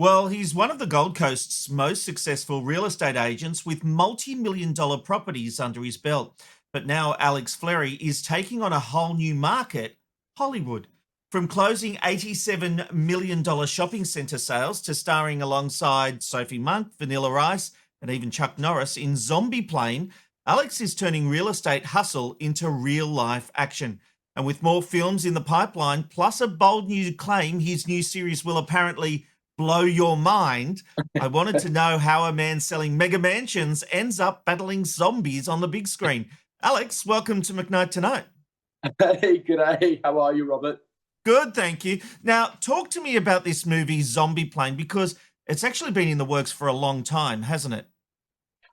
Well, he's one of the Gold Coast's most successful real estate agents with multi-million dollar properties under his belt. But now Alex Fleri is taking on a whole new market, Hollywood. From closing $87 million shopping centre sales to starring alongside Sophie Monk, Vanilla Ice, and even Chuck Norris in Zombie Plane, Alex is turning real estate hustle into real life action. And with more films in the pipeline, plus a bold new claim his new series will apparently blow your mind, I wanted to know how a man selling mega mansions ends up battling zombies on the big screen. Alex, welcome to McKnight Tonight. Hey, g'day. How are you, Robert? Good, thank you. Now, talk to me about this movie, Zombie Plane, because it's actually been in the works for a long time, hasn't it?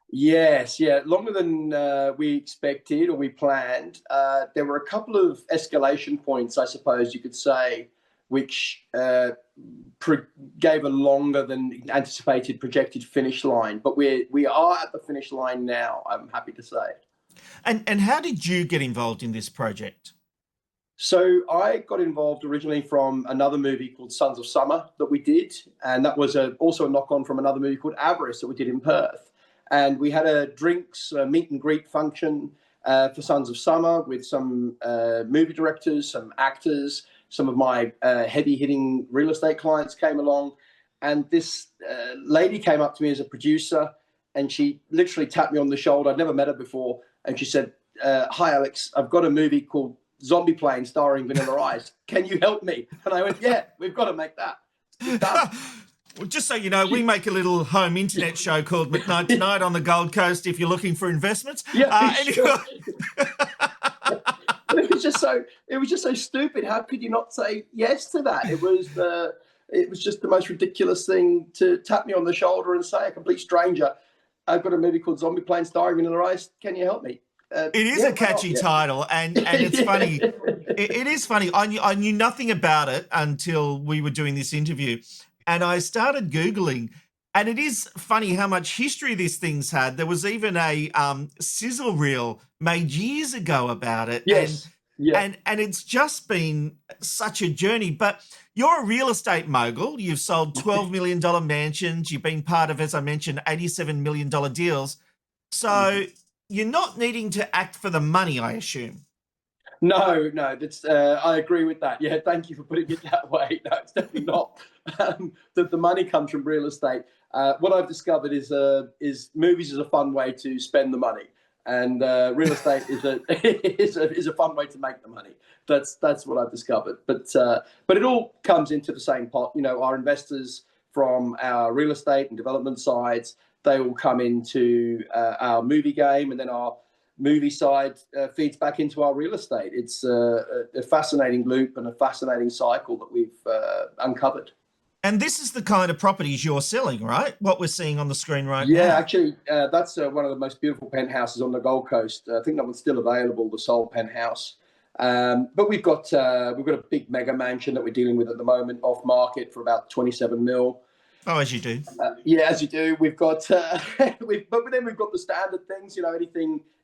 Yes, yeah, longer than we expected or we planned. There were a couple of escalation points, I suppose you could say, which gave a longer than anticipated projected finish line. But we are at the finish line now, I'm happy to say. And how did you get involved in this project? So I got involved originally from another movie called Sons of Summer that we did, and that was also a knock-on from another movie called Avarice that we did in Perth. And we had a drinks meet and greet function for Sons of Summer with some movie directors, some actors, some of my heavy-hitting real estate clients came along. And this lady came up to me as a producer, and she literally tapped me on the shoulder. I'd never met her before. And she said, "Hi, Alex, I've got a movie called Zombie Plane starring Vanilla Ice. Can you help me?" And I went, "Yeah, we've got to make that." Well, just so you know, we make a little home internet show called McKnight Tonight on the Gold Coast if you're looking for investments. Yeah, Anyway. It was just so stupid. How could you not say yes to that? It was just the most ridiculous thing to tap me on the shoulder and say, a complete stranger, "I've got a movie called Zombie Plane starring Vanilla Ice. Can you help me?" It is a catchy title, and it's funny. It is funny. I knew nothing about it until we were doing this interview, and I started Googling, and it is funny how much history this thing's had. There was even a sizzle reel made years ago about it. Yes. And it's just been such a journey. But you're a real estate mogul. You've sold $12 million mansions. You've been part of, as I mentioned, $87 million deals. So you're not needing to act for the money, I assume. No, that's I agree with that. Yeah, thank you for putting it that way. No, it's definitely not. The money comes from real estate. What I've discovered is movies is a fun way to spend the money, and real estate is a fun way to make the money. That's what I've discovered. But it all comes into the same pot. You know, our investors from our real estate and development sides, they all come into our movie game, and then our movie side feeds back into our real estate. It's a fascinating loop and a fascinating cycle that we've uncovered. And this is the kind of properties you're selling, right? What we're seeing on the screen right now. Yeah, actually, that's one of the most beautiful penthouses on the Gold Coast. I think that one's still available, the Soul Penthouse. But we've got a big mega mansion that we're dealing with at the moment, off market for about 27 mil. Oh, as you do. Yeah, as you do. We've got, but then we've got the standard things. You know,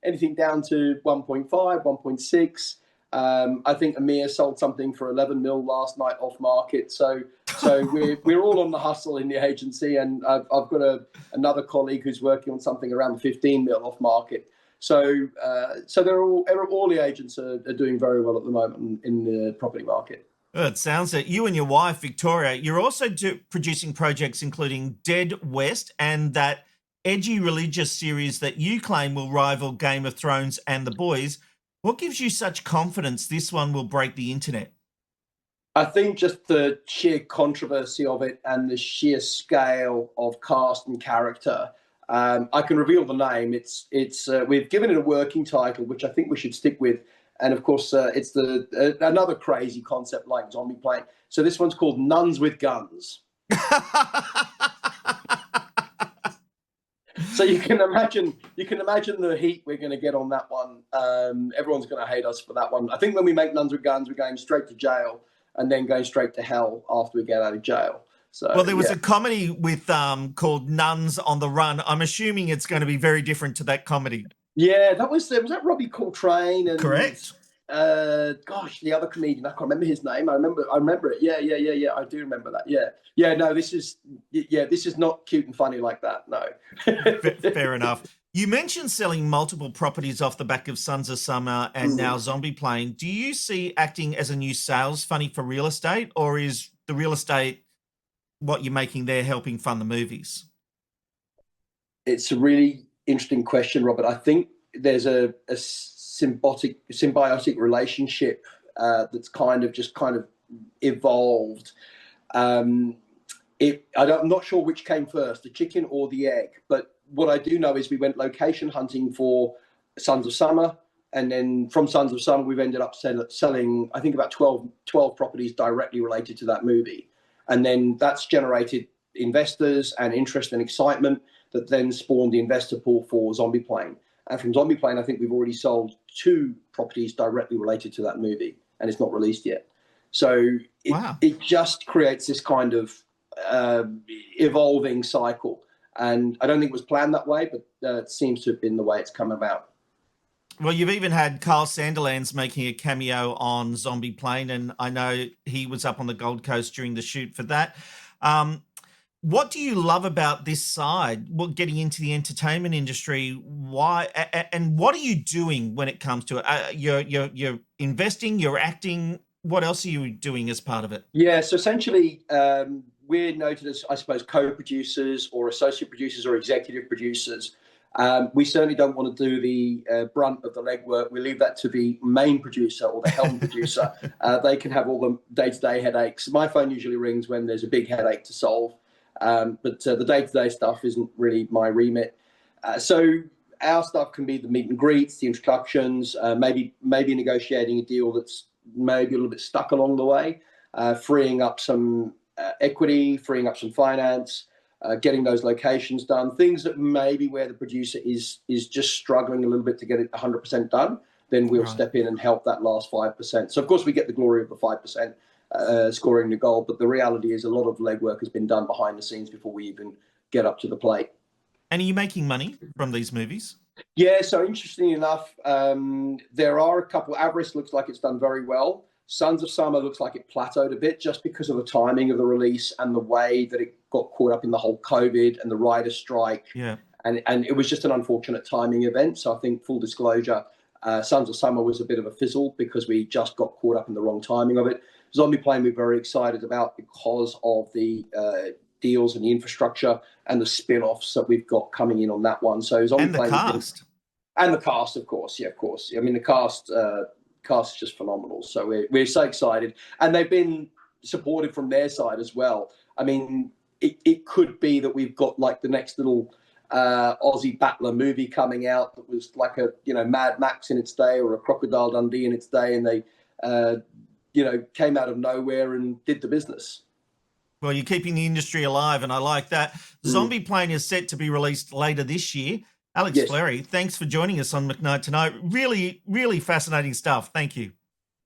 anything down to 1.5, 1.6. I think Amir sold something for 11 mil last night off market. So we're all on the hustle in the agency, and I've got another colleague who's working on something around 15 mil off market. So they're all the agents are doing very well at the moment in the property market. Well, it sounds that you and your wife, Victoria, you're also producing projects including Dead West and that edgy religious series that you claim will rival Game of Thrones and The Boys. What gives you such confidence this one will break the internet? I think just the sheer controversy of it and the sheer scale of cast and character. I can reveal the name. We've given it a working title, which I think we should stick with. And of course, it's another crazy concept like Zombie Plane. So this one's called Nuns with Guns. So you can imagine the heat we're going to get on that one. Everyone's going to hate us for that one. I think when we make Nuns with Guns, we're going straight to jail and then going straight to hell after we get out of jail. So, well, there was a comedy with called Nuns on the Run. I'm assuming it's going to be very different to that comedy. Yeah, was that Robbie Coltrane? And, correct. gosh, the other comedian. I can't remember his name. I remember it. Yeah. I do remember that. Yeah. No, this is not cute and funny like that. No. Fair enough. You mentioned selling multiple properties off the back of Sons of Summer and now Zombie Plane. Do you see acting as a new sales funny for real estate, or is the real estate what you're making there helping fund the movies? It's a really interesting question, Robert. I think there's a symbiotic relationship that's kind of evolved. I'm not sure which came first, the chicken or the egg, but what I do know is we went location hunting for Sons of Summer, and then from Sons of Summer we've ended up selling I think about 12 properties directly related to that movie, and then that's generated investors and interest and excitement that then spawned the investor pool for Zombie Plane. And from Zombie Plane, I think we've already sold 2 properties directly related to that movie, and it's not released yet. So it just creates this kind of evolving cycle. And I don't think it was planned that way, but it seems to have been the way it's come about. Well, you've even had Kyle Sandilands making a cameo on Zombie Plane, and I know he was up on the Gold Coast during the shoot for that. What do you love about this side? Getting into the entertainment industry? Why? And what are you doing when it comes to it? You're investing. You're acting. What else are you doing as part of it? Yeah. So essentially, we're noted as, I suppose, co-producers or associate producers or executive producers. We certainly don't want to do the brunt of the legwork. We leave that to the main producer or the helm producer. They can have all the day-to-day headaches. My phone usually rings when there's a big headache to solve. But the day-to-day stuff isn't really my remit. So our stuff can be the meet and greets, the introductions, maybe negotiating a deal that's maybe a little bit stuck along the way, freeing up some equity, freeing up some finance, getting those locations done, things that maybe where the producer is just struggling a little bit to get it 100% done, then we'll step in and help that last 5%. So of course we get the glory of the 5%. Scoring the goal, but the reality is a lot of legwork has been done behind the scenes before we even get up to the plate. And are you making money from these movies? Yeah, so interestingly enough, there are a couple. Avarice looks like it's done very well. Sons of Summer looks like it plateaued a bit just because of the timing of the release and the way that it got caught up in the whole COVID and the writer's strike. Yeah. And it was just an unfortunate timing event. So I think, full disclosure, Sons of Summer was a bit of a fizzle because we just got caught up in the wrong timing of it. Zombie Plane we're very excited about because of the deals and the infrastructure and the spin-offs that we've got coming in on that one. So Zombie Plane and the cast, of course. Yeah, of course. I mean, the cast is just phenomenal. So we're so excited, and they've been supported from their side as well. I mean, it could be that we've got like the next little Aussie battler movie coming out that was like a Mad Max in its day or a Crocodile Dundee in its day, and they came out of nowhere and did the business. Well, you're keeping the industry alive, and I like that. Zombie Plane is set to be released later this year. Alex Fleri, thanks for joining us on McKnight tonight. Really, really fascinating stuff. Thank you.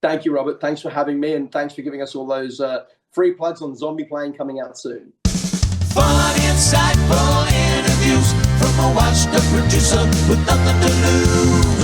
Thank you, Robert. Thanks for having me, and thanks for giving us all those free plugs on Zombie Plane coming out soon. Fun, insightful interviews from a washed-up producer with nothing to lose.